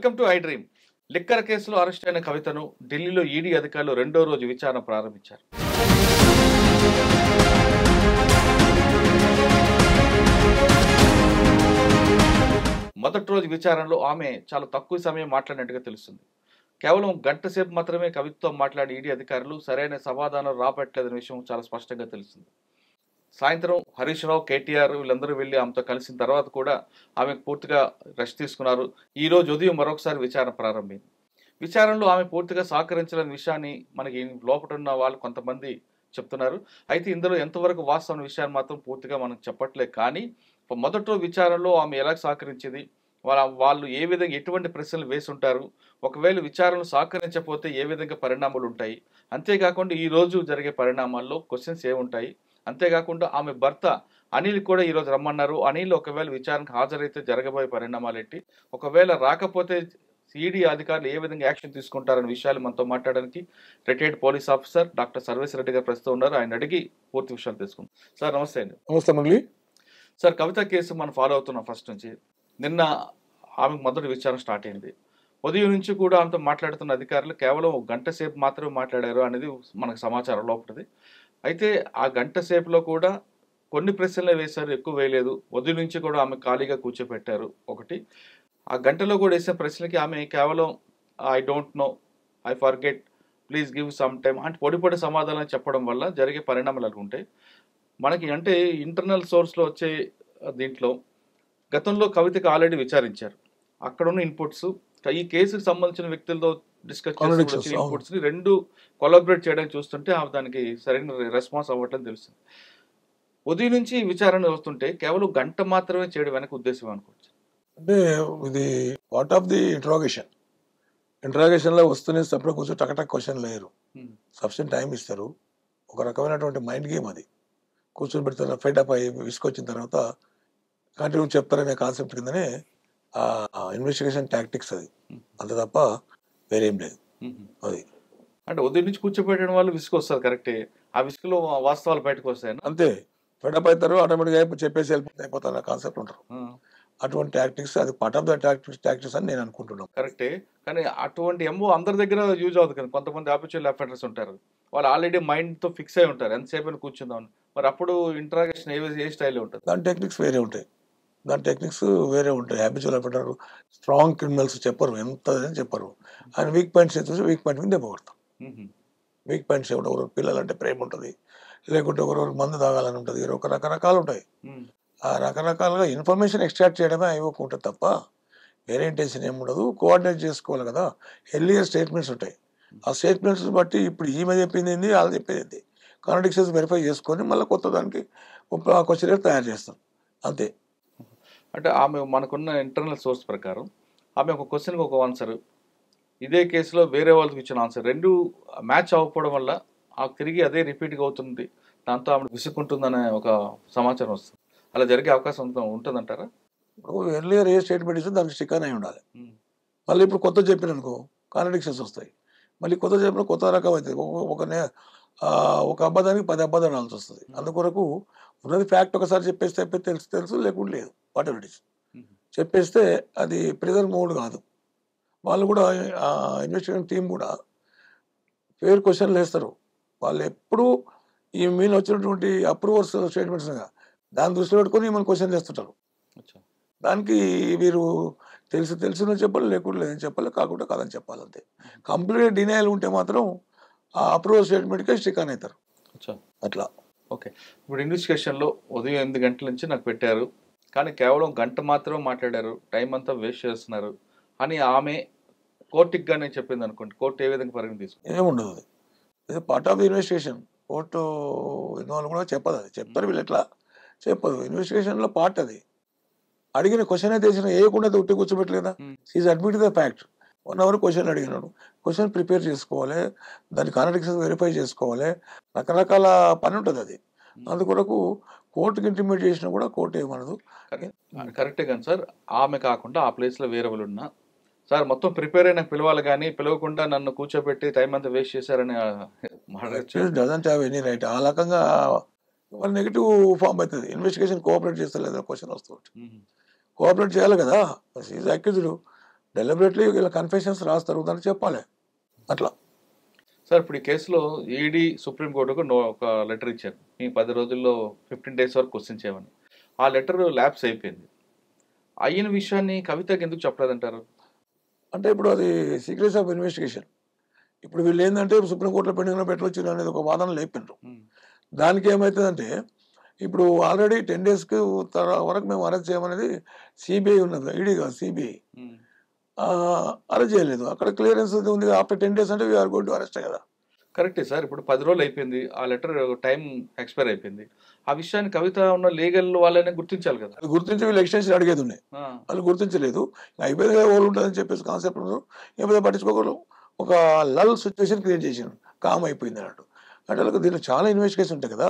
Welcome to I dream. Liquor కేసులో arrest అయిన కవితను ఢిల్లీలో ఈడీ అధికారులు రెండో రోజు విచారణ ప్రారంభించారు. మొదటి రోజు విచారణలో ఆమె చాలా తక్కువ సమయం మాట్లాడినట్టుగా తెలుస్తుంది. కేవలం గంట సేపు మాత్రమే కవితతో మాట్లాడి ఈడీ అధికారులు సరైన సమాధానం రాబట్టలేదనే విషయం చాలా స్పష్టంగా తెలుస్తుంది. సాయంత్రం హరీష్ రావు, కేటీఆర్ వీళ్ళందరూ వెళ్ళి ఆమెతో కలిసిన తర్వాత కూడా ఆమెకు పూర్తిగా రెస్ట్ తీసుకున్నారు. ఈ రోజు ఉదయం మరొకసారి విచారణ ప్రారంభమైంది. విచారణలో ఆమె పూర్తిగా సహకరించలేని విషయాన్ని మనకి లోపల ఉన్న వాళ్ళు కొంతమంది చెప్తున్నారు. అయితే ఇందులో ఎంతవరకు వాస్తవం విషయాన్ని మాత్రం పూర్తిగా మనం చెప్పట్లేదు. కానీ మొదటి రోజు విచారణలో ఆమె ఎలా సహకరించింది, వాళ్ళు ఏ విధంగా ఎటువంటి ప్రశ్నలు వేసి ఉంటారు, ఒకవేళ విచారణలు సహకరించకపోతే ఏ విధంగా పరిణామాలు ఉంటాయి, అంతేకాకుండా ఈ రోజు జరిగే పరిణామాల్లో క్వశ్చన్స్ ఏముంటాయి, అంతేకాకుండా ఆమె భర్త అనిల్ కూడా ఈరోజు రమ్మన్నారు. అనిల్ ఒకవేళ విచారణకు హాజరైతే జరగబోయే పరిణామాలు ఏంటి, ఒకవేళ రాకపోతే ఈడీ అధికారులు ఏ విధంగా యాక్షన్ తీసుకుంటారనే విషయాలు మనతో మాట్లాడడానికి retired police officer doctor Sarvesh Reddy గారు ప్రస్తుతం ఉన్నారు. ఆయన అడిగి పూర్తి విషయాలు తీసుకుందాం. సార్ నమస్తే అండి. నమస్తే మురళి. సార్, కవిత కేసు మనం ఫాలో అవుతున్నాం ఫస్ట్ నుంచి. నిన్న ఆమెకు మొదటి విచారణ స్టార్ట్ అయింది. ఉదయం నుంచి కూడా ఆమెతో మాట్లాడుతున్న అధికారులు కేవలం ఒక గంట సేపు మాత్రమే మాట్లాడారు అనేది మనకు సమాచారం లోపలిది. అయితే ఆ గంట సేపులో కూడా కొన్ని ప్రశ్నలే వేశారు, ఎక్కువ వేయలేదు. ఉదయం నుంచి కూడా ఆమె ఖాళీగా కూర్చోపెట్టారు. ఒకటి, ఆ గంటలో కూడా వేసిన ప్రశ్నలకి ఆమె కేవలం I don't know, I forget, please give some time అంటే పొడి సమాధానం చెప్పడం వల్ల జరిగే పరిణామాలు అలా ఉంటాయి మనకి. అంటే ఇంటర్నల్ సోర్స్లో వచ్చే దీంట్లో గతంలో కవితకి ఆల్రెడీ విచారించారు. అక్కడ ఉన్న ఇన్పుట్స్, ఈ కేసుకు సంబంధించిన వ్యక్తులతో డిస్కస్ చేసిన ఇన్పుట్స్ ని రెండు కొలాబరేట్ చేయడానికి చూస్తుంటే దానికి సరైన రెస్పాన్స్ అవ్వట్లని తెలుస్తుంది. ఉదయం నుంచి విచారణ వస్తుంటే కేవలం గంట మాత్రమే చేయడం వెనక ఉద్దేశం అనుకోవచ్చు. అంటే ఇది పార్ట్ ఆఫ్ ది ఇంట్రాగేషన్ లో వస్తూనే సపరేట్ కూర్చొని టకటక్ క్వశ్చన్ లేరు, సఫిషియెంట్ టైం ఇస్తారు. ఒక రకమైనటువంటి మైండ్ గేమ్ అది. కూర్చొని పెడతారు, ఫెడ్ అప్ అయ్యి విసుకొచ్చిన తర్వాత కంటిన్యూ చెప్తారనే కాన్సెప్ట్ కిందనే ఇన్వెస్టిగేషన్ టాక్టిక్స్ అది, అంత తప్ప వేరేం లేదు. అది అంటే ఉదయం నుంచి కూర్చోబెట్టడం వల్ల విసుగు వస్తుంది, కరెక్టే. ఆ విసుగులో వాస్తవాలు బయటకు వస్తాయి అంతే. ఫెడప్ అవుతారు, ఆటోమేటిక్గా చెప్పేసి అయిపోతారు కాన్సెప్ట్ ఉంటారు. అటువంటి టాక్టిక్స్ అది పార్ట్ ఆఫ్ ద టాక్టిక్స్ అని నేను అనుకుంటున్నాను. కరెక్టే. కానీ అటువంటి ఎంఓ అందరి దగ్గర యూజ్ అవుతుంది కదా. కొంతమంది హ్యాబిచువల్ అఫెండర్స్ ఉంటారు, వాళ్ళు ఆల్రెడీ మైండ్తో ఫిక్స్ అయి ఉంటారు ఎంతసేపు అని కూర్చుందాం. మరి అప్పుడు ఇంట్రాగేషన్ ఏ స్టైల్లో ఉంటుంది? దాని టెక్నిక్స్ వేరే ఉంటాయి. హ్యాబిచువల్ అఫెండర్, స్ట్రాంగ్ క్రిమినల్స్ చెప్పరు, ఎంత చెప్పరు. ఆయన వీక్ పాయింట్స్ చూసి వీక్ పాయింట్ మీద దెబ్బ కొడతాం. వీక్ పాయింట్స్ ఎవరు పిల్లలు అంటే ప్రేమ ఉంటుంది, లేకుంటే ఒకరు మందు తాగాలని ఉంటుంది, ఒక రకరకాలు ఉంటాయి. ఆ రకరకాలుగా ఇన్ఫర్మేషన్ ఎక్స్ట్రాక్ట్ చేయడమే అయిపోకు ఉంటుంది తప్ప వేరే ఇంటెన్షన్ ఏమి ఉండదు. కోఆర్డినేట్ చేసుకోవాలి కదా. ఎర్లియర్ స్టేట్మెంట్స్ ఉంటాయి, ఆ స్టేట్మెంట్స్ బట్టి ఇప్పుడు ఈమె చెప్పింది ఏంది, వాళ్ళు చెప్పేది ఏంది, కాంట్రడిక్షన్స్ వెరిఫై చేసుకొని మళ్ళీ కొత్త దానికి క్వశ్చన్ తయారు చేస్తాం, అంతే. అంటే ఆమె మనకున్న ఇంటర్నల్ సోర్స్ ప్రకారం ఆమె ఒక క్వశ్చన్కి ఒక ఆన్సర్, ఇదే కేసులో వేరే వాళ్ళకి ఇచ్చిన ఆన్సర్ రెండు మ్యాచ్ అవ్వకపోవడం వల్ల తిరిగి అదే రిపీట్గా అవుతుంది, దాంతో ఆమె విసుక్కుంటుందనే ఒక సమాచారం వస్తుంది. అలా జరిగే అవకాశం ఉంటుందంటారా? ఎర్లియర్ ఏ స్టేట్మెంట్ ఇస్తే దానికి స్టిక్ అని ఉండాలి. మళ్ళీ ఇప్పుడు కొత్త చెప్పిననుకో కాంట్రడిక్షన్స్ వస్తాయి, మళ్ళీ కొత్త చెప్పిన కొత్త రకం అవుతుంది. ఒక అబద్ధానికి 10 అబద్ధాలు అనాల్సి వస్తుంది. అందుకొరకు ఉన్నది ఫ్యాక్ట్ ఒకసారి చెప్పేస్తే తెలుసు, లేకుండా లేదు. వాట్ ఎవర్ ఇట్ ఇస్ చెప్పేస్తే అది ప్రిజన్ మూడ్ కాదు. వాళ్ళు కూడా ఇన్వెస్టిగేషన్ టీం కూడా ఫేర్ క్వశ్చన్లు వేస్తారు. వాళ్ళు ఎప్పుడూ ఈ మీద వచ్చినటువంటి అప్రూవర్స్ స్టేట్మెంట్స్ దాన్ని దృష్టిలో పెట్టుకొని మనం క్వశ్చన్ చేస్తుంటారు. దానికి వీరు తెలిసిన చెప్పాలి, లేకుండా లేదని చెప్పాలి, కాకుండా కాదని చెప్పాలి, అంతే. కంప్లీట్ డినైల్ ఉంటే మాత్రం ఆ అప్రూవల్ స్టేట్మెంట్కే స్టిక్ అని అవుతారు. అట్లా. ఓకే, ఇప్పుడు ఇన్వెస్టిగేషన్లో ఉదయం 8 గంటల నుంచి నాకు పెట్టారు, కానీ కేవలం గంట మాత్రమే మాట్లాడారు, టైం అంతా వేస్ట్ చేస్తున్నారు అని ఆమె కోర్టుకి కానీ చెప్పింది అనుకోండి, కోర్టు ఏ విధంగా పరిగణ తీసుకుంది? ఏముండదు, ఇది part of the investigation. Court involve కూడా చెప్పదు, అది చెప్తారు వీళ్ళు, ఎట్లా చెప్పదు. ఇన్వెస్టిగేషన్లో పార్ట్ అది. అడిగిన క్వశ్చన్ అయితే వేయకుండా ఉట్టి కూర్చోబెట్టలేదా, is admit the fact. 1 hour question అడిగినాడు, క్వశ్చన్ ప్రిపేర్ చేసుకోవాలి, దాని కాంట్రడిక్షన్స్ వెరిఫై చేసుకోవాలి, రకరకాల పని ఉంటుంది అది. అందుకొరకు కోర్టుకి ఇంటిమేట్ చేసినా కూడా కోర్టు ఏమనదు. కరెక్టే. కానీ సార్, ఆమె కాకుండా ఆ ప్లేస్లో వేరే వాళ్ళు ఉన్నా సార్ మొత్తం ప్రిపేర్ అయినా పిలవాలి, కానీ పిలవకుండా నన్ను కూర్చోబెట్టి టైం అంతా వేస్ట్ చేశారని డజంట్ హ్యావ్ ఎనీ రైట్. ఆ రకంగా నెగిటివ్ ఫామ్ అవుతుంది. ఇన్వెస్టిగేషన్ కోఆపరేట్ చేస్తలేదు, క్వశ్చన్ వస్తుంది, కోఆపరేట్ చేయాలి కదా. ఈజ్ అక్యూజ్డ్, డెలిబరేట్లీ వీళ్ళ కన్ఫెషన్స్ రాస్తారు, దాన్ని చెప్పాలి అట్లా. సార్ ఇప్పుడు ఈ కేసులో ఈడీ సుప్రీంకోర్టుకు ఒక లెటర్ ఇచ్చారు, మీ 10 రోజుల్లో 15 డేస్ వరకు క్వశ్చన్ చేయమని. ఆ లెటర్ ల్యాప్స్ అయిపోయింది. అయిన విషయాన్ని కవితకి ఎందుకు చెప్పలేదంటారు? అంటే ఇప్పుడు అది సీక్రెట్స్ ఆఫ్ ఇన్వెస్టిగేషన్. ఇప్పుడు వీళ్ళు ఏంటంటే సుప్రీంకోర్టులో పెండింగ్లో పెట్టవచ్చు అనేది ఒక వాదన లేపిండ్రు. దానికి ఏమవుతుందంటే ఇప్పుడు ఆల్రెడీ 10 డేస్కి వరకు మేము అరెస్ట్ చేయమనేది సిబిఐ ఉన్నది, ఈడీ కాదు సిబిఐ. అరెస్ట్ చేయలేదు, అక్కడ క్లియరెన్స్ ఉంది. ఆఫ్టర్ 10 డేస్ అంటే వీఆర్ గోయింగ్ టు అరెస్ట్ కదా. కరెక్టే సార్. ఇప్పుడు 10 రోజులు అయిపోయింది, ఆ లెటర్ టైం ఎక్స్పైర్ అయిపోయింది. ఆ విషయాన్ని కవిత ఉన్న లీగల్ వాళ్ళనే గుర్తించాలి కదా. అది గుర్తించి వీళ్ళు ఎక్స్టెన్షన్ అడిగేది ఉన్నాయి, వాళ్ళు గుర్తించలేదు. అయిపోయింది కదా, ఓళ్ళు ఉంటుందని చెప్పేసి కాన్సెప్ట్ ఏమైనా పట్టించుకోకూడదు. ఒక లల్ సిచ్యువేషన్ క్రియేట్ చేసాను, కామ్ అయిపోయింది అన్నట్టు. అంటే వాళ్ళకి దీంట్లో చాలా ఇన్వెస్టిగేషన్ ఉంటాయి కదా.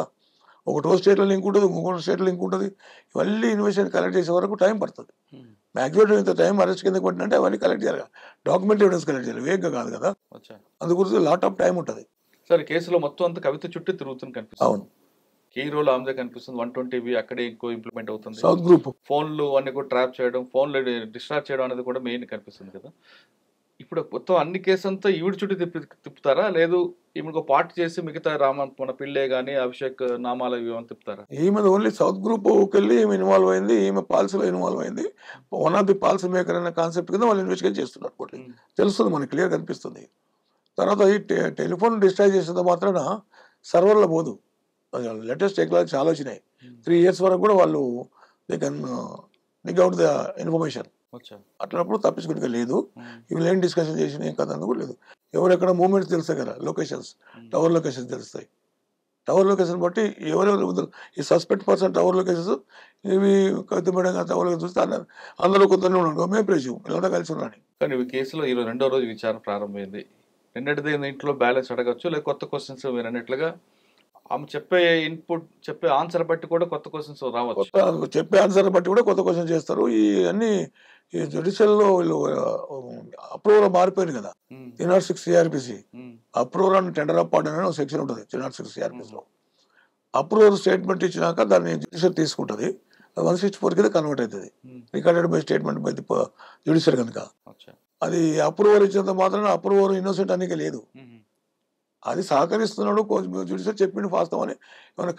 ఒకటో స్టేట్లో లింక్ ఉంటుంది, ఇంకొక స్టేట్లో లింక్ ఉంటుంది. ఇవన్నీ ఇన్వెస్టిగేషన్ కలెక్ట్ చేసే వరకు టైం పడుతుంది. మ్యాక్సిమం ఇంత టైం అరెస్ట్ కింద పట్టినంటే అవన్నీ కలెక్ట్ చేయాలి, డాక్యుమెంట్ ఎవిడెన్స్ కలెక్ట్ చేయాలి, వేగంగా కాదు కదా. అందు గురించి లాట్ ఆఫ్ టైం ఉంటుంది. సార్ కేసులో మొత్తం అంతా కవిత చుట్టూ తిరుగుతుంది కనిపిస్తుంది. అవును, కీ రోల్ ఆమెదే కనిపిస్తుంది. 120 అక్కడే ఎక్కువ ఇంప్లిమెంట్ అవుతుంది. సౌత్ గ్రూప్ ఫోన్లు అన్ని కూడా ట్రాప్ చేయడం, ఫోన్లు డిస్ట్రాక్ట్ చేయడం అనేది కూడా మెయిన్ కనిపిస్తుంది కదా. ఇప్పుడు మొత్తం అన్ని కేసు అంతా ఈవిడ చుట్టూ తిప్పుతారా, లేదు ఈమెకు పార్ట్ చేసి మిగతా మన పిల్లే కానీ అభిషేక్ నామాల ఇవన్నీ తిప్పుతారా? ఈమె ఓన్లీ సౌత్ గ్రూప్కి వెళ్ళి ఈమె ఇన్వాల్వ్ అయింది, ఈమె పాలసీలో ఇన్వాల్వ్ అయింది. One of the policy maker అనే కాన్సెప్ట్ కింద వాళ్ళు ఇన్వెస్టిగేట్ చేస్తున్నారు. తెలుస్తుంది, మనకి క్లియర్ కనిపిస్తుంది. తర్వాత ఈ టెలిఫోన్ డిస్ట్రాక్ట్ చేసేంత మాత్రాన సర్వర్లో పోదు. లేటెస్ట్ టెక్నాలజీ చాలా వచ్చినాయి. 3 years వరకు కూడా వాళ్ళు they can dig out the information. అట్లప్పుడు తప్పించుకునే లేదు. ఇవి ఏం డిస్కషన్ చేసిన ఏం కదా అందుకు లేదు. ఎవరెక్కడ మూమెంట్స్ తెలుస్తాయి కదా, లొకేషన్స్, టవర్ లొకేషన్స్ తెలుస్తాయి. టవర్ లొకేషన్ బట్టి ఎవరెవరు ఈ సస్పెక్ట్ పర్సన్ టవర్ లొకేషన్స్ ఇవి కత్తిమేడంగా టవర్ లొకేషన్ చూస్తే అందరూ కొంతనే ఉన్నాడు, మేము ప్రెజ్యూమ్ ఇలా కలిసి ఉన్నాను. కానీ ఈ కేసులో ఈరోజు 2వ రోజు విచారణ ప్రారంభమైంది. నిన్నటిది ఇంట్లో బ్యాలెన్స్ అడగచ్చు, లేదా కొత్త క్వశ్చన్స్ మీరు అన్నట్లుగా ఆమె చెప్పే ఆన్సర్ బట్టి కూడా కొత్త క్వశ్చన్స్ రావచ్చు. చెప్పే ఆన్సర్ బట్టి కూడా కొత్త క్వశ్చన్ చేస్తారు. ఈ అన్ని ఈ జ్యుడిషియల్లో వీళ్ళు అప్రూవల్ మారిపోయింది కదా. 306 CrPC approval and tender of pardon అనే ఒక సెక్షన్ ఉంటుంది 306 సిఆర్పిసిలో. అప్రూవల్ స్టేట్మెంట్ ఇచ్చినాక దాన్ని జ్యుడిషియల్ తీసుకుంటుంది, 164 కింద కన్వర్ట్ అవుతుంది. Recorded by statement by the judicial కనుక అది అప్రూవల్ ఇచ్చినంత మాత్రం అప్రూవల్ ఇన్నోసెంట్ అనేది లేదు. అది సహకరిస్తున్నాడు జ్యుడిషియల్ చెప్పిండు వాస్తవం అని. ఏమైనా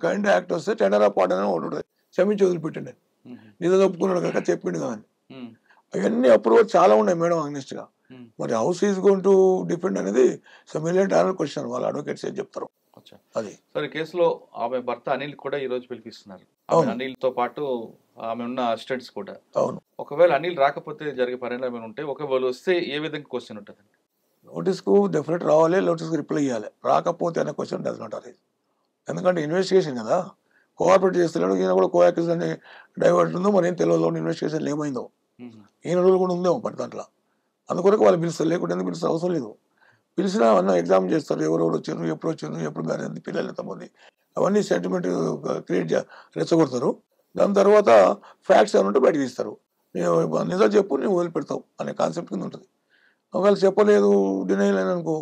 కైండ్ యాక్ట్ వస్తే టెండర్ ఆఫ్ పార్డన్ అని ఒకటి ఉంటుంది, క్షమించి వదిలిపెట్టండి, నిజం ఒప్పుకున్నాడు కనుక చెప్పిండు కదా. అవన్నీ అప్రూవల్ చాలా ఉన్నాయి మేడం అగ్నిస్ట్ గా. మరి house is going to depend అనేది $1,000,000 క్వశ్చన్. వాళ్ళ అడ్వకేట్స్ ఏం చెప్తారు అది. సరే, కేసులో ఆమె భర్త అనిల్ కూడా ఈ రోజు పిలిపిస్తున్నారు. అనిల్ తో పాటు ఆమె ఉన్న అసిస్టెంట్స్ కూడా. అవును, ఒకవేళ అనిల్ రాకపోతే జరిగే పరిణామం ఉంటే, ఒకవేళ వస్తే ఏ విధంగా క్వశ్చన్ ఉంటుంది? నోటీస్కు డెఫినెట్ రావాలి, నోటీస్కి రిప్లై ఇవ్వాలి. రాకపోతే అనే క్వశ్చన్ డస్ నాట్ అరైజ్. ఎందుకంటే ఇన్వెస్టిగేషన్ కదా, కోఆపరేట్ చేస్తున్నాడు. ఈయన కూడా కోయాక్స్ అని డైవర్ట్ ఉందో మరి ఏం తెలియదు, ఇన్వెస్టిగేషన్ ఏమైందో ఈయన రోజులు కూడా ఉందేమో పడి దాంట్లో. అందుకొరకు వాళ్ళు పిలుస్తారు, లేకుంటే ఎందుకు పిలుస్తారు అవసరం లేదు. పిలిచినా అవన్నీ ఎగ్జామ్ చేస్తారు, ఎవరెవరు వచ్చారు, ఎప్పుడు వచ్చారు, ఎప్పుడు కానీ పిల్లలు ఎంతమంది, అవన్నీ సెంటిమెంట్ క్రియేట్ రెచ్చగొడతారు. దాని తర్వాత ఫ్యాక్ట్స్ ఏమంటే బయటకు తీస్తారు. నిజం చెప్పు, నువ్వు వదిలిపెడతావు అనే కాన్సెప్ట్ కింద ఉంటుంది. ఒకవేళ చెప్పలేదు, డినైల్ అని అనుకో,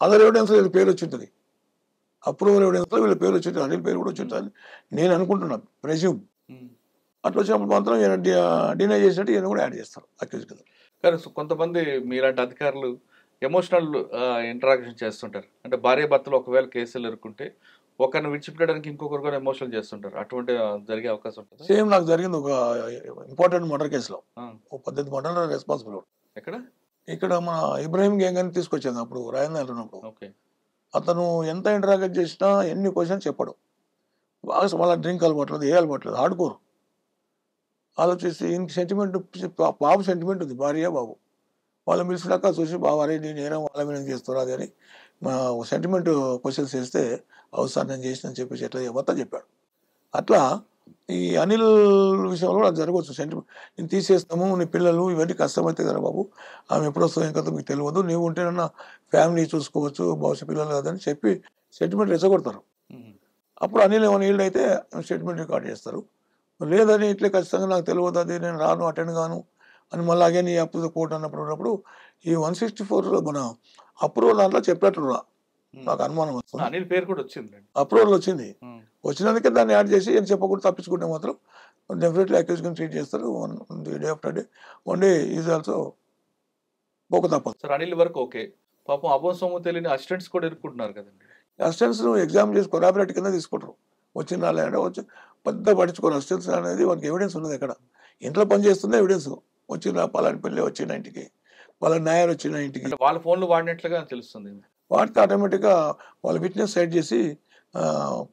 అదర్ ఎవిడెన్స్ వీళ్ళ పేరు వచ్చి ఉంటుంది, అప్రూవల్ ఎవిడెన్స్లో వీళ్ళ పేరు వచ్చి ఉంటుంది, అనిల్ పేరు కూడా వచ్చి ఉంటుంది నేను అనుకుంటున్నాను, ప్రెజ్యూమ్. అట్లా వచ్చినప్పుడు మాత్రం ఈయన డినై చేసినట్టు ఈయన కూడా యాడ్ చేస్తారు అక్యూజ్ కింద. కానీ కొంతమంది మీలాంటి అధికారులు ఎమోషనల్ ఇంటరాక్షన్ చేస్తుంటారు. అంటే భార్య భర్తలు ఒకవేళ కేసులు ఎదుర్కొంటే ఒకరిని విడిచిపెట్టడానికి ఇంకొకరు కూడా ఎమోషనల్ చేస్తుంటారు. అటువంటి జరిగే అవకాశం ఉంటుంది. సేమ్ నాకు జరిగింది ఒక ఇంపార్టెంట్ మర్డర్ కేసులో. 18 మర్డర్ రెస్పాన్సిబుల్. ఎక్కడ? ఇక్కడ మన ఇబ్రాహిం గ్యాంగ్ అని తీసుకొచ్చాను అప్పుడు రాజధాని ఉన్నప్పుడు. అతను ఎంత ఇంటరాక్ట్ చేసినా ఎన్ని క్వశ్చన్స్ చెప్పడు. బాగా మళ్ళీ డ్రింక్ అలవాట్లేదు, ఏ అలవాట్లేదు, హార్డ్కోర్. ఆలోచిస్తే ఇంక సెంటిమెంట్, బాబు సెంటిమెంట్ ఉంది, భార్య బాబు. వాళ్ళు పిలిచినాక చూసి బాబు అరే నేను నేరం వాళ్ళ మీద చేస్తున్నా అది అని మా సెంటిమెంట్ క్వశ్చన్స్ చేస్తే అవసరం నేను చేసిన చెప్పేసి ఎట్లా మొత్తం చెప్పాడు. అట్లా ఈ అనిల్ విషయంలో కూడా జరగవచ్చు. సెంటిమెంట్ నేను తీసేస్తాము, నీ పిల్లలు ఇవన్నీ కష్టమైతే కదా బాబు, ఆమె ఎప్పుడు వస్తుందో ఏం కదా మీకు తెలియదు, నీవు ఉంటేనన్నా ఫ్యామిలీ చూసుకోవచ్చు, భవిష్య పిల్లలు కదని చెప్పి సెంటిమెంట్ రెచ్చగొడతారు. అప్పుడు అనిల్ ఏమైనా ఈల్డ్ అయితే స్టేట్మెంట్ రికార్డ్ చేస్తారు. లేదని ఇట్లే ఖచ్చితంగా నాకు తెలియదు, అది నేను రాను, అటెండ్ కాను అని మళ్ళీ అగే నీ అప్పు కోర్టు అన్నప్పుడు ఈ 164 మన అప్రూవల్ దాంట్లో చెప్పినట్లు నాకు అనుమానం వస్తుంది. అనిల్ పేరు కూడా వచ్చింది. అప్రూవల్ వచ్చింది. వచ్చినందుకే దాన్ని యాడ్ చేసి ఏం చెప్పకుండా తప్పించుకుంటే మాత్రం డెఫినెట్లీ అక్యూజ్ కింద ట్రీట్ చేస్తారు. Day after day one day is also పోక తప్పదు. సార్ అనిల్ వరకు ఓకే, పాపం అభం సొమ్ము తెలియని అసిస్టెంట్స్ కూడా ఇరుక్కుంటున్నారు కదండి. అసిస్టెంట్స్ ఎగ్జామ్ చేసి కొరాబరేట్ కింద తీసుకుంటారు. వచ్చిన రాలేదంటే వచ్చి పెద్ద పట్టించుకోరు. అసిస్టెంట్స్ అనేది వాళ్ళకి ఎవిడెన్స్ ఉన్నది. ఎక్కడ ఇంట్లో పని చేస్తుందే ఎవిడెన్స్. వచ్చిన పలాని పిల్లి వచ్చిన ఇంటికి, వాళ్ళ నాయర్ వచ్చిన ఇంటికి అంటే వాళ్ళ ఫోన్లు వాడినట్లుగా తెలుస్తుంది. వాటికి ఆటోమేటిక్గా వాళ్ళ విట్నెస్ సెట్ చేసి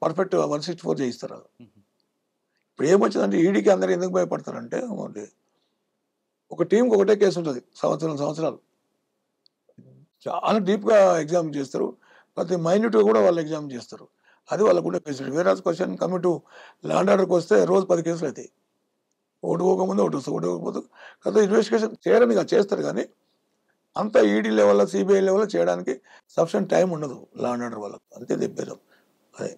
పర్ఫెక్ట్ 164 చేయిస్తారు. ఇప్పుడు ఏమొచ్చిందంటే ఈడీకి అందరూ ఎందుకు భయపడతారంటే ఒక టీంకి ఒకటే కేసు ఉంటుంది సంవత్సరాలు చాలా డీప్గా ఎగ్జామ్ చేస్తారు. ప్రతి మైన్యూట్గా కూడా వాళ్ళు ఎగ్జామ్ చేస్తారు. అది వాళ్ళకు ఉండే ఫెసిలిటీ. వేరే క్వశ్చన్ కమిట్ టు ల్యాండ్ ఆర్డర్కి వస్తే రోజు 10 కేసులు అవుతాయి. ఒకటి పోకముందు ఒకటి వస్తుంది, ఒకటి పోకపోతే కదా ఇన్వెస్టిగేషన్ చేయడం చేస్తారు. కానీ అంత ఈడీ లెవెల్లో సిబిఐ లెవెల్లో చేయడానికి సఫిషియెంట్ టైం ఉండదు లా అండ్ ఆర్డర్ వాళ్ళకు. అంతే చెప్పారు. అదే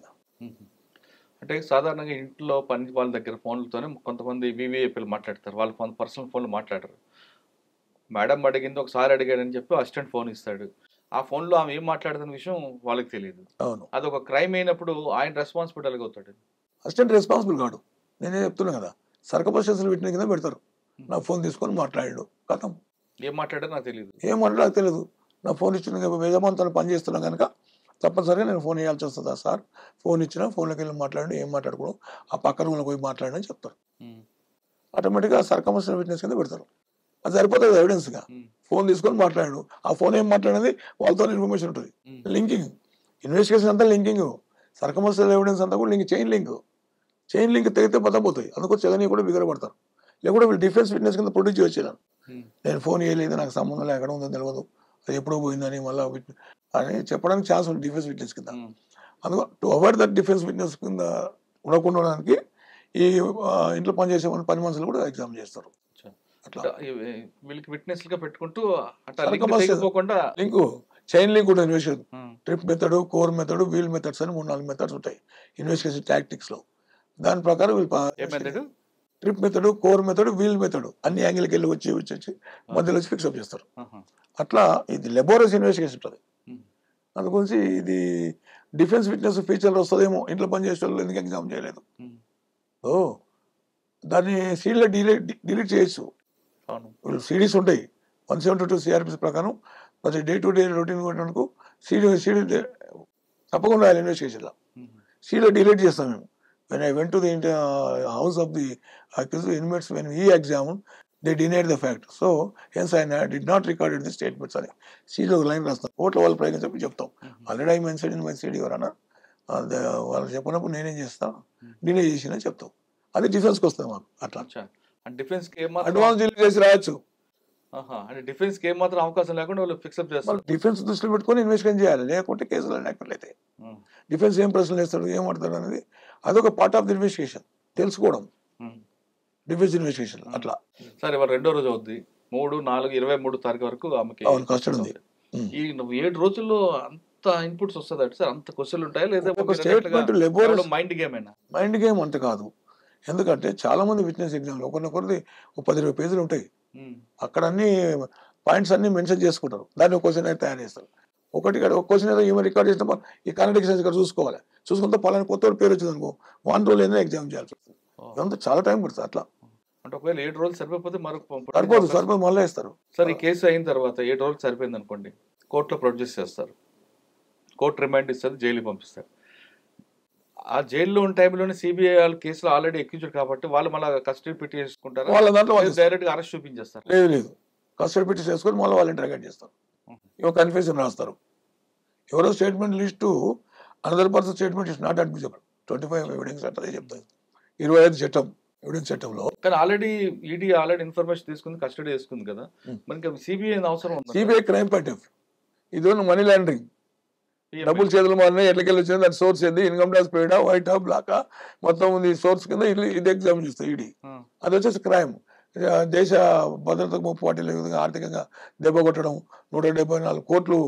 అంటే సాధారణంగా ఇంట్లో పని వాళ్ళ దగ్గర ఫోన్లతోనే కొంతమంది వివిఐపీలు మాట్లాడతారు. వాళ్ళ ఫోన్ పర్సనల్ ఫోన్లు మాట్లాడరు. మేడం అడిగింది ఒకసారి అడిగాడని చెప్పి అసిస్టెంట్ ఫోన్ ఇస్తాడు. ఆ ఫోన్లో ఆమె ఏం మాట్లాడుతున్న విషయం వాళ్ళకి తెలియదు. అవును, అది ఒక క్రైమ్ అయినప్పుడు ఆయన రెస్పాన్సిబిలిటీ అవుతాడు. అసిస్టెంట్ రెస్పాన్సిబుల్ కాడు. నేనే చెప్తున్నా కదా, సర్కమస్టెన్షియల్ విట్నెస్ కింద పెడతారు. నా ఫోన్ తీసుకొని మాట్లాడాడు, కథం. ఏం మాట్లాడారో నాకు తెలియదు. ఏం మాట్లాడో నాకు తెలియదు. నా ఫోన్ ఇచ్చిన యజమానితో పని చేస్తున్నా కనుక తప్పనిసరిగా నేను ఫోన్ ఇవ్వాల్సి వస్తుందా సార్? ఫోన్ ఇచ్చినా ఫోన్లోకి వెళ్ళి మాట్లాడి ఏం మాట్లాడకూడదు, ఆ పక్క రూమ్లో పోయి మాట్లాడని చెప్తారు. ఆటోమేటిక్గా సర్కమస్టెన్షియల్ విట్నెస్ కింద పెడతారు. అది సరిపోతుంది ఎవిడెన్స్గా. ఫోన్ తీసుకొని మాట్లాడాడు, ఆ ఫోన్ ఏం మాట్లాడేది వాళ్ళతో ఇన్ఫర్మేషన్ ఉంటుంది. లింకింగ్ ఇన్వెస్టిగేషన్ అంతా లింకింగ్, సర్కమస్టెన్షియల్ ఎవిడెన్స్ అంతా కూడా చైన్ లింక్ తెగితే పోతాయి. అందుకో చెదని కూడా బిగరపడతారు. లేకుంటే వీళ్ళు డిఫెన్స్ విట్నెస్ కింద ప్రొడ్యూస్ చేయొచ్చు. నేను ఫోన్ చేయలేదు, నాకు సంబంధం లేదు, ఎక్కడ ఉందో తెలియదు, అది ఎప్పుడో పోయిందని మళ్ళీ అని చెప్పడానికి ఛాన్స్ ఉంది డిఫెన్స్ విట్నెస్ కింద. అందుకో to avoid that defence witness కింద ఉండకుండా ఈ ఇంట్లో పనిచేసే పని మనుషులు కూడా ఎగ్జామ్ చేస్తారు. అట్లా వీళ్ళకి విట్నెస్ గా పెట్టుకుంటూ లింక్ చైన్ లింక్ ఉంటుంది investigation. Trip method, core method, wheel methods అని 3-4 మెథడ్స్ ఉంటాయి ఇన్వెస్టిగేషన్ టాక్టిక్స్ లో. దాని ప్రకారం వీళ్ళు trip method, core method, wheel method అన్ని యాంగిల్కి వెళ్ళి వచ్చి మధ్యలో వచ్చి ఫిక్స్అప్ చేస్తారు. అట్లా ఇది లెబోరస్ ఇన్వెస్టిగేషన్ ఉంటుంది. అందుగురించి ఇది డిఫెన్స్ విట్నెస్ ఫీచర్ వస్తుందేమో, ఇంట్లో పనిచేసే వాళ్ళు ఎందుకు ఎగ్జామ్ చేయలేదు. దాన్ని సీడీలో డిలీట్ చేయొచ్చు. సిడీస్ ఉంటాయి 172 సిఆర్పిసి ప్రకారం. ప్రతి డే టు డే రొటీన్ కొట్టడానికి సీడీ తప్పకుండా ఇన్వెస్టిగేషన్లో సీడీలో డిలీట్ చేస్తాం మేము. When I went to the house of the accused inmates, when he examined, they denied the fact. So, hence I did not record the statements. అని సీడీలో ఒక line రాస్తాం. కోర్టులో వాళ్ళు ప్రయోగం చెప్పి చెప్తాం. Already I mention in my CD ఎవరన్నా వాళ్ళు చెప్పినప్పుడు నేనేం చేస్తాను, డినే చేసిన చెప్తాం. అది డిఫెన్స్కి వస్తాం మాకు. అట్లా అడ్వాన్స్ డిలీట్ చేసి రాయొచ్చు. డిఫెన్స్ కి ఏమాత్రం అవకాశం లేకుండా వాళ్ళు ఫిక్స్అప్ చేస్తారు. డిఫెన్స్ దృష్టిలో పెట్టుకొని ఇన్వెస్టిగేషన్ చేయాలి, లేకుంటే కేసులు అయితే డిఫెన్స్ ఏం ప్రశ్నలు వేస్తాడు, ఏం ఆడతాడు అనేది అదొక పార్ట్ ఆఫ్ ది ఇన్వెస్టిగేషన్ తెలుసుకోవడం. డిఫెన్స్ ఇన్వెస్టిగేషన్ అట్లా. సార్ ఇవాళ రెండో రోజు అవుద్ది, 3, 4, 23 తారీఖు వరకు ఆమెకి కస్టడీ ఉంది. ఈ 7 రోజుల్లో అంత ఇన్పుట్స్ వస్తుంది సార్, అంత క్వశ్చన్లు ఉంటాయా లేదా మైండ్ గేమ్ అయినా? మైండ్ గేమ్ అంత కాదు. ఎందుకంటే చాలా మంది విట్నెస్ ఎగ్జామ్లు ఒకరినొకరిది 10-20 పేజీలు ఉంటాయి. అక్కడ అన్ని పాయింట్స్ అన్ని మెన్షన్ చేసుకుంటారు. దాన్ని ఒక క్వశ్చన్ అయితే తయారు చేస్తారు. ఒక క్వశ్చన్ అయితే ఈమె రికార్డ్ చేసిన ఈ కాంట్రడిక్షన్స్ ఇక్కడ చూసుకోవాలి. చూసుకుంటే పలానా కొత్త పేరు వచ్చింది అనుకో, 1 రోజు ఏదైనా ఎగ్జామ్ చేయాల్సి వస్తుంది. ఇదంతా చాలా టైం పడుతుంది. అట్లా అంటే ఒకవేళ 7 రోజులు సరిపోతే సరిపోదు మళ్ళీ వేస్తారు. సార్ ఈ కేసు అయిన తర్వాత 7 రోజులు సరిపోయింది అనుకోండి, కోర్టులో ప్రొడ్యూస్ చేస్తారు, కోర్టు రిమాండ్ ఇస్తుంది, జైలుకి పంపిస్తారు. ఆ జైల్లో ఉన్న టైంలోనే సిబిఐ వాళ్ళు కేసులో ఆల్రెడీ ఎక్యూజ్డ్ కాబట్టి వాళ్ళు మళ్ళీ కస్టడీ పెట్టి చేసుకుంటారు. వాళ్ళ దాంట్లో డైరెక్ట్ గా అరెస్ట్ చూపించేస్తారు. లేదు, కస్టడీ పెట్టి చేసుకొని మళ్ళీ వాళ్ళు ఇంటరాగేట్ చేస్తారు. ఇవ్వ కన్ఫెషన్ రాస్తారు. ఎవరో statement list another person statement is not admissible. 25 evidence అంటే చెప్తారు 25 చట్టం ఎవిడెన్స్ చట్టంలో. కానీ ఆల్రెడీ ఈడీ ఇన్ఫర్మేషన్ తీసుకుంది, కస్టడీ చేసుకుంది కదా, మనకి సిబిఐ అవసరం ఉంది. సిబిఐ క్రైమ్ పాయింట్ ఆఫ్ ఇది మనీ లాండరింగ్, డబ్బులు చేతులు మారినాయి, ఎట్లకెళ్ళి వచ్చింది, దాని సోర్స్ ఏంది, ఇన్కమ్ ట్యాక్స్ పేడా, వైటా, బ్లాకా, మొత్తం ఉంది సోర్స్ కింద ఇది ఎగ్జామ్ చేస్తాయి ఈడీ. అది వచ్చేసి క్రైమ్. దేశ భద్రతకు ముప్పు వాటిల్లే విధంగా ఆర్థికంగా దెబ్బ కొట్టడం, 174 కోట్లు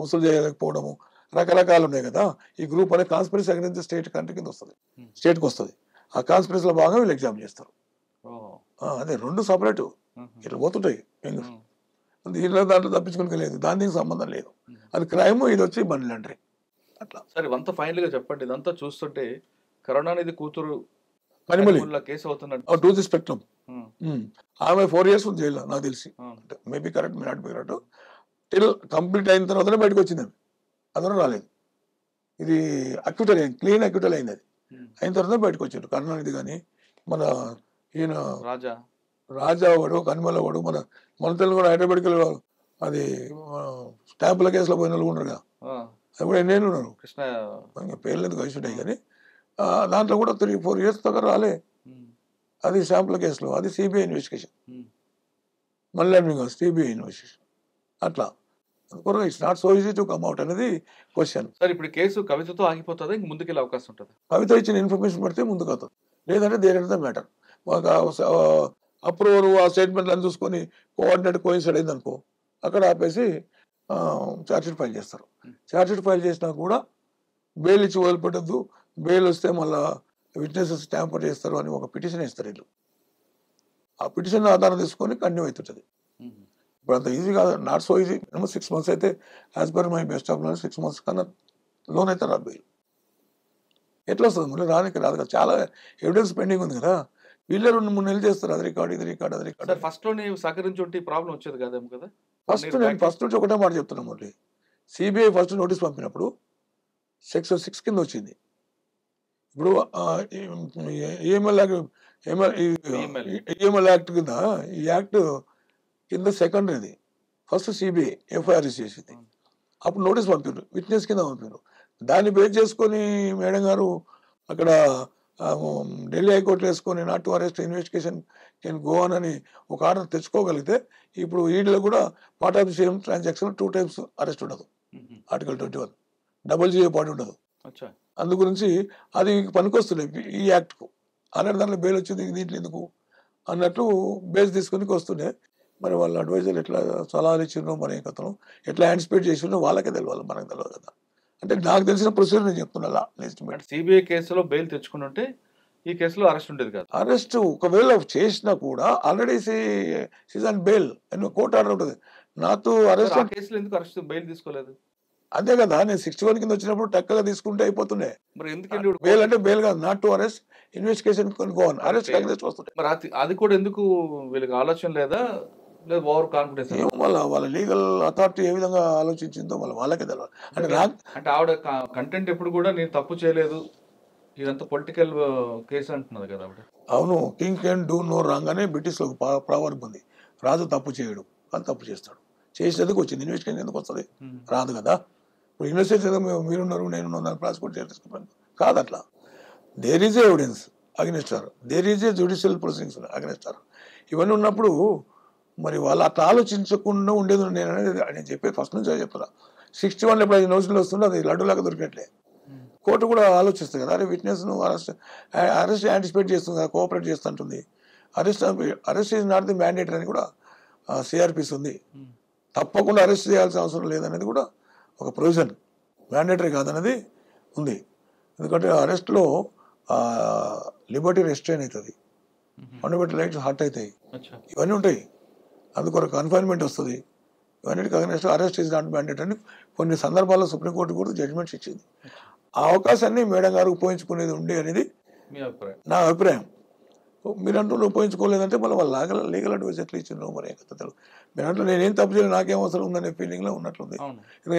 వసూలు చేయలేకపోవడము, రకరకాలు ఉన్నాయి కదా. ఈ గ్రూప్ అనే కాన్స్పిరసీ అగైన్స్ స్టేట్ కంట్రీ కింద వస్తుంది, స్టేట్కి వస్తుంది. ఆ కాన్స్పిరసీలో భాగంగా వీళ్ళు ఎగ్జామ్ చేస్తారు. అదే 2 సపరేట్ ఇట్లా పోతుంటాయి. దీనిలో దాంట్లో తప్పించుకునే లేదు, దానికి సంబంధం లేదు. అది క్రైమ్, ఇది వచ్చి మనీ లాండరింగ్ అట్లా. సరే ఇదంతా ఫైనల్ గా చెప్పండి. ఇదంతా చూస్తుంటే కరుణానిధి కూతురు కనిమొళి కనిమొళిలో కేసు అవుతున్నట్టు. To the spectrum. ఉమ్, ఆమె 4 years ఉంది జైల్లో నాకు తెలిసి. Um, maybe correct, may not be correct. Till complete అయిన తర్వాతనే బయటకు వచ్చింది ఆమె, అందరూ రాలేదు. ఇది అక్విటల్ అయింది, క్లీన్ అక్విటల్ అయింది. అది ఉమ్. అయిన తర్వాత బయటకు వచ్చాడు కరుణానిధి. కానీ మన ఈయన రాజా రాజా వాడు, కనిమల వాడు, మన తెలుగు కూడా హైదరాబాద్కి అది స్టాంపుల కేసులో పోయిన వాళ్ళు ఉన్నారు కదా, ఆ, అది కూడా ఎన్ని ఏళ్ళు ఉన్నారు, కృష్ణ. ఇంకా పేర్లు ఎందుకు కలిసి ఉంటాయి. కానీ దాంట్లో కూడా 3-4 years దాకా రాలే. ఉమ్, అది శాంపుల్ కేసులో, అది సిబిఐ ఇన్వెస్టిగేషన్, ఉమ్, మళ్ళీ సిబిఐ ఇన్వెస్టిగేషన్ అట్లా. అందుకోసం it's not so easy to come out అనేది క్వశ్చన్. సరే ఇప్పుడు కేసు కవితతో ఆగిపోతుందా, ఇంక ముందుకెళ్ళే అవకాశం ఉంటుంది? కవిత ఇచ్చిన ఇన్ఫర్మేషన్ పడితే ముందుకు అవుతుంది, లేదంటే దేర్ ఇస్ ద మ్యాటర్. ఒక అప్రూవర్ ఆ స్టేట్మెంట్ అని చూసుకొని కోఆర్డినేట్ కోయిన్సైడ్ అయింది అనుకో, అక్కడ ఆపేసి ఛార్జ్షీట్ ఫైల్ చేస్తారు. ఛార్జ్షీట్ ఫైల్ చేసినా కూడా బెయిల్ ఇచ్చి వదిలిపెట్టద్దు, బెయిల్ వస్తే మళ్ళీ విట్నెసెస్ ట్యాంపర్ చేస్తారు అని ఒక పిటిషన్ ఇస్తారు వీళ్ళు. ఆ పిటిషన్ ఆధారం తీసుకొని కంటిన్యూ అవుతుంటుంది. ఉమ్, ఇప్పుడు అంత ఈజీ కాదు, నాట్ సో ఈజీ. 6 months అయితే as per my best of knowledge 6 months కన్నా లోన్ అయితే రాదు బెయిల్. ఎట్లా వస్తుంది మళ్ళీ? రానికి రాదు కదా, చాలా ఎవిడెన్స్ పెండింగ్ ఉంది కదా. వీళ్ళే 2-3 నెలలు చేస్తారు, అది రికార్డ్, ఇది రికార్డ్, అది రికార్డ్. సార్ ఫస్ట్ లోనే సహకరించి ఉంటే ప్రాబ్లం వచ్చేది కాదేమో కదా. నేను ఫస్ట్ నుంచి ఒకటే మాట చెప్తున్నా మళ్ళీ, సిబిఐ ఫస్ట్ నోటీస్ పంపినప్పుడు సెక్షన్ 6 కింద వచ్చింది. ఇప్పుడు ఈఎంఎల్ యాక్ట్ కింద, ఈ యాక్ట్ కింద సెకండరీది. ఫస్ట్ సిబిఐ ఎఫ్ఐఆర్ చేసింది, అప్పుడు నోటీస్ పంపారు, విట్నెస్ కింద పంపారు. దాన్ని బేస్ చేసుకొని మేడం గారు అక్కడ ఢిల్లీ హైకోర్టులో వేసుకొని not to arrest investigation can go on అని ఒక ఆర్డర్ తెచ్చుకోగలిగితే, ఇప్పుడు వీటిలో కూడా part of the same transaction 2 times arrest ఉండదు. ఆర్టికల్ 21 డబుల్ జిఏ పార్ట్ ఉండదు. అందు గురించి అది పనికొస్తున్నాయి ఈ యాక్ట్కు. అలాంటి దాంట్లో బెయిల్ వచ్చింది, దీంట్లో ఎందుకు అన్నట్టు బేస్ తీసుకొని వస్తుండే. మరి వాళ్ళ అడ్వైజర్ ఎట్లా సలహాలు ఇచ్చిండ్రో, మరి కథను ఎట్లా యాంటిసిపేట్ చేసిండ్రో వాళ్ళకే తెలియాలి, మనకు తెలియదు కదా. అంటే నాకు తెలిసిన ప్రొసీజర్ నేను చెప్తున్నా. సిబిఐ కేసులో బెయిల్ తెచ్చుకుని ఉంటే ఈ కేసులో అరెస్ట్ ఉండేది కాదు. అరెస్ట్ ఒకవేళ చేసినా కూడా already season bail court order ఉంటుంది. నాతో అరెస్ట్ కేసులో ఎందుకు అరెస్ట్ బెయిల్ తీసుకోలేదు? అంతే కదా, నేను 61 కింద వచ్చినప్పుడు టక్కగా తీసుకుంటే అయిపోతుండే. మరి ఎందుకంటే బెయిల్ అంటే బెయిల్ కాదు, not to arrest investigation gone, arrest వస్తుంటాయి. మరి అది కూడా ఎందుకు వీళ్ళకి ఆలోచన లేదా, లేదా ఓవర్ కాన్ఫిడెన్స్? ఏమో వాళ్ళ లీగల్ అథారిటీ ఏ విధంగా ఆలోచించిందో వాళ్ళకే తెలియదు. అంటే ఆవిడ కంటెంట్ ఎప్పుడు కూడా నేను తప్పు చేయలేదు, ఇదంతా పొలిటికల్ కేసు అంటున్నది కదా ఆవిడ. అవును, king can do no wrong అనే బ్రిటిష్లో ప్రావర్బ్ ఉంది. రాజు తప్పు చేయడు, కానీ తప్పు చేస్తాడు. చేసేందుకు వచ్చింది, ఇన్వెస్టిగేషన్ ఎందుకు వస్తుంది? రాదు కదా. ఇప్పుడు ఇన్వెస్టిగేషన్ మీరున్నారు, నేనున్నాను, ప్రాసిక్యూట్ చేసుకుంటాను కాదు అట్లా. There is evidence against her, there is a judicial proceedings against her. ఇవన్నీ ఉన్నప్పుడు మరి వాళ్ళు అట్లా ఆలోచించకుండా ఉండేది. నేను చెప్పేది ఫస్ట్ నుంచి చెప్తున్నా. 61 ఎప్పుడు 5 నోట్స్లో వస్తుండే, అది లడ్డులాగా దొరికట్లే. కోర్టు కూడా ఆలోచిస్తుంది కదా, అరే విట్నెస్ను అరెస్ట్ యాంటిసిపేట్ చేస్తుంది కదా, కోఆపరేట్ చేస్తుంటుంది. Arrest is not the mandatory అని కూడా సిఆర్పిసి ఉంది. తప్పకుండా అరెస్ట్ చేయాల్సిన అవసరం లేదనేది కూడా ఒక ప్రొవిజన్, మ్యాండేటరీ కాదనేది ఉంది. ఎందుకంటే అరెస్ట్లో లిబర్టీ రెస్ట్రైన్ అవుతుంది, ఫండమెంటల్ రైట్స్ హర్ట్ అవుతాయి, ఇవన్నీ ఉంటాయి. అందుకొరకు కన్ఫైన్మెంట్ వస్తుంది. ఇవన్నిటికి against arrest is not mandatory అని కొన్ని సందర్భాల్లో సుప్రీంకోర్టు కూడా జడ్జిమెంట్స్ ఇచ్చింది. ఆ అవకాశాన్ని మేడం గారు ఉపయోగించుకునేది ఉండే అనేది నా అభిప్రాయం. మీరంటూ ఉపయోగించుకోలేదంటే మళ్ళీ వాళ్ళ లీగల్ అడ్వైస్ ఎట్లా ఇచ్చిండ్రో మరి కథలు. మీరంటూ నేనేం తప్పు చేయలేదు, నాకేం అవసరం ఉందనే ఫీలింగ్లో ఉన్నట్లుంది.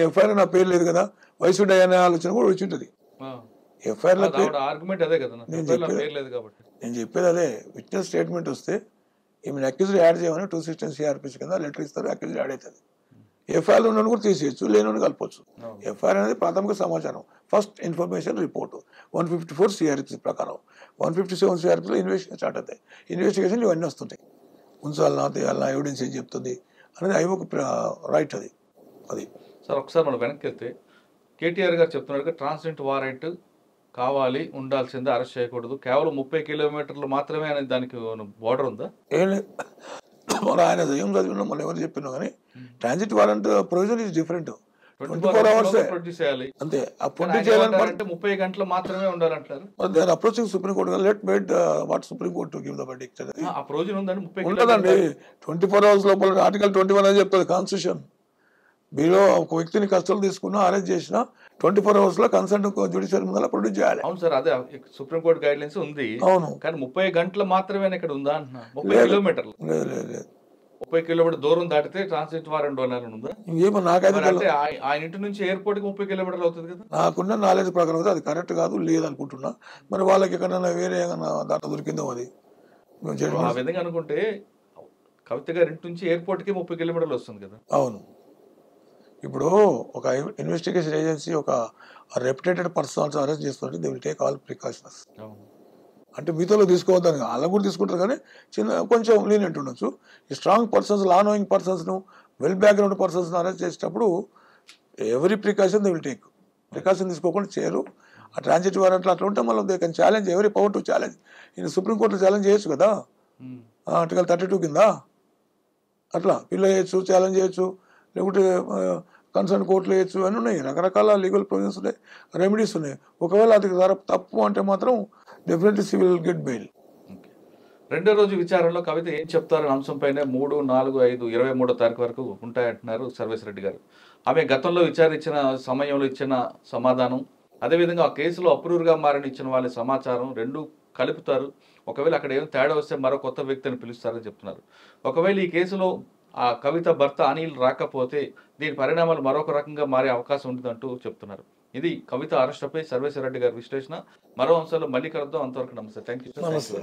ఎఫ్ఐఆర్ నా పేరు లేదు కదా, వయసుడే అనే ఆలోచన కూడా వచ్చి ఉంటుంది. ఎఫ్ఐఆర్లో నేను చెప్పేది అదే, విట్నెస్ స్టేట్మెంట్ వస్తే ఈమెను అక్యూజ్డ్ యాడ్ చేయమని 216 సిఆర్పిసి కింద లెటర్ ఇస్తారు, అక్యూజ్డ్ యాడ్ అవుతుంది. ఎఫ్ఐఆర్ ఉన్న కూడా తీసేయచ్చు, లేని కలపచ్చు. ఎఫ్ఐఆర్ అనేది ప్రాథమిక సమాచారం, ఫస్ట్ ఇన్ఫర్మేషన్ రిపోర్టు 154 సిఆర్పిసి ప్రకారం. 157 సిఆర్పిసిలో ఇన్వెస్టిగేషన్ స్టార్ట్ అవుతాయి. ఇన్వెస్టిగేషన్ ఇవన్నీ వస్తుంటాయి, ఉంచాలన్నా తీయాలన్నా, ఎవిడెన్స్ ఏం చెప్తుంది అనేది అవి ఒక రైట్. అది సార్ ఒకసారి మనం వెనక్కి వెళ్తే కేటీఆర్ గారు చెప్తున్నారు ట్రాన్స్జెండర్ వారెంట్ కావాలి, ఉండాల్సిందే, అరెస్ట్ చేయకూడదు, కేవలం 30 కిలోమీటర్లు మాత్రమే అనేది దానికి బోర్డర్ ఉందా? ఏం లేదు, మరి ఆయన ఏం చదివినా మళ్ళీ ఎవరు చెప్పినా కానీ transit warrant provision is different. 24 hours produce చేయాలి. అంతే. ఆ కానీ ప్రొడ్యూస్ ఆయన చేయాలని ఏమంటారంటే 30 గంటలు మాత్రమే ఉండాలంటారు. They are approaching supreme court. Let wait what supreme court to give the verdict అనేది ఆ ప్రొవిజన్ ఉందండి 30 ఉండదండి. 24 hours లోపల ఆర్టికల్ 21 అని చెప్తుంది కాన్స్టిట్యూషన్. మీరు ఒక వ్యక్తిని కస్టడీలో తీసుకున్నా అరెస్ట్ చేసినా 24 hours లో కన్సర్న్ జ్యుడిషియల్ ముందర ప్రొడ్యూస్ చేయాలి. అవును సార్, అదే సుప్రీం కోర్ట్ గైడ్ లైన్స్ ఉంది. అవును. కానీ 30 గంటలు మాత్రమే ఇక్కడ ఉందా అంటున్నా. 30 లేదు. కిలోమీటర్లు, లేదు లేదు లేదు 30 కిలోమీటర్ దూరం దాటితే ట్రాన్సిట్ వారెంట్ ఉండాలని ఉందా? ఇంకేమో నాకైతే మరి అంటే ఆయన ఇంటి నుంచి ఎయిర్పోర్ట్ కి 30 కిలోమీటర్లు అవుతుంది కదా. నాకున్న నాలెడ్జ్ ప్రకారం అయితే అది కరెక్ట్ కాదు, లేదనుకుంటున్నా. మరి వాళ్ళకి ఎక్కడైనా వేరే ఏమైనా దాంట్లో దొరికిందో అది మేము ఆ చేయడం. విధంగా అనుకుంటే కవిత గారి ఇంటి నుంచి ఎయిర్పోర్ట్ కి 30 కిలోమీటర్లు వస్తుంది కదా. అవును. ఇప్పుడు ఒక ఇన్వెస్టిగేషన్ ఏజెన్సీ ఒక రెప్యుటేటెడ్ పర్సన్స్ అరెస్ట్ చేస్తుంటే they will take all precautions. అంటే మీతో తీసుకోవద్దని అలా కూడా తీసుకుంటారు, కానీ కొంచెం లీనియంట్ ఉండొచ్చు. ఈ స్ట్రాంగ్ పర్సన్స్, లా నోయింగ్ పర్సన్స్ను, వెల్ బ్యాక్గ్రౌండ్ పర్సన్స్ను అరెస్ట్ చేసేటప్పుడు every precaution they will take. Precaution తీసుకోకుండా చేయరు. ఆ ట్రాన్సిట్ వారెంట్లు అట్లా ఉంటే మళ్ళీ they can challenge, every power to challenge. ఈయన సుప్రీంకోర్టులో ఛాలెంజ్ చేయొచ్చు కదా, ఆర్టికల్ 32 కింద అట్లా పిల్ల చేయొచ్చు, ఛాలెంజ్ చేయొచ్చు, లేకుంటే కన్సర్న్ కోర్టులు వేయచ్చు, అన్నీ ఉన్నాయి. రకరకాల లీగల్ ప్రొవిజన్స్ ఉన్నాయి, రెమెడీస్ ఉన్నాయి. ఒకవేళ అది తప్పు అంటే మాత్రం డెఫినెట్లీ సివిల్ గెట్ బెయిల్. రెండో రోజు విచారణలో కవిత ఏం చెప్తారనే అంశంపైనే 3, 4, 5, 23వ తారీఖు వరకు ఉంటాయంటున్నారు సర్వేశ్వరరెడ్డి గారు. ఆమె గతంలో విచారించిన సమయంలో ఇచ్చిన సమాధానం, అదేవిధంగా ఆ కేసులో అప్రూవ్గా మారని ఇచ్చిన వాళ్ళ సమాచారం రెండు కలుపుతారు. ఒకవేళ అక్కడ ఏం తేడా వస్తే మరో కొత్త వ్యక్తిని పిలుస్తారని చెప్తున్నారు. ఒకవేళ ఈ కేసులో ఆ కవిత భర్త అనిల్ రాకపోతే దీని పరిణామాలు మరొక రకంగా మారే అవకాశం ఉంటుందంటూ చెప్తున్నారు. ఇది కవిత అరెస్టుపై సర్వేశ్వరరెడ్డి గారి విశ్లేషణ. మరో అంశాల్లో మళ్ళీ కలుద్దాం. అంతవరకు నమస్తే. Thank you. నమస్తే.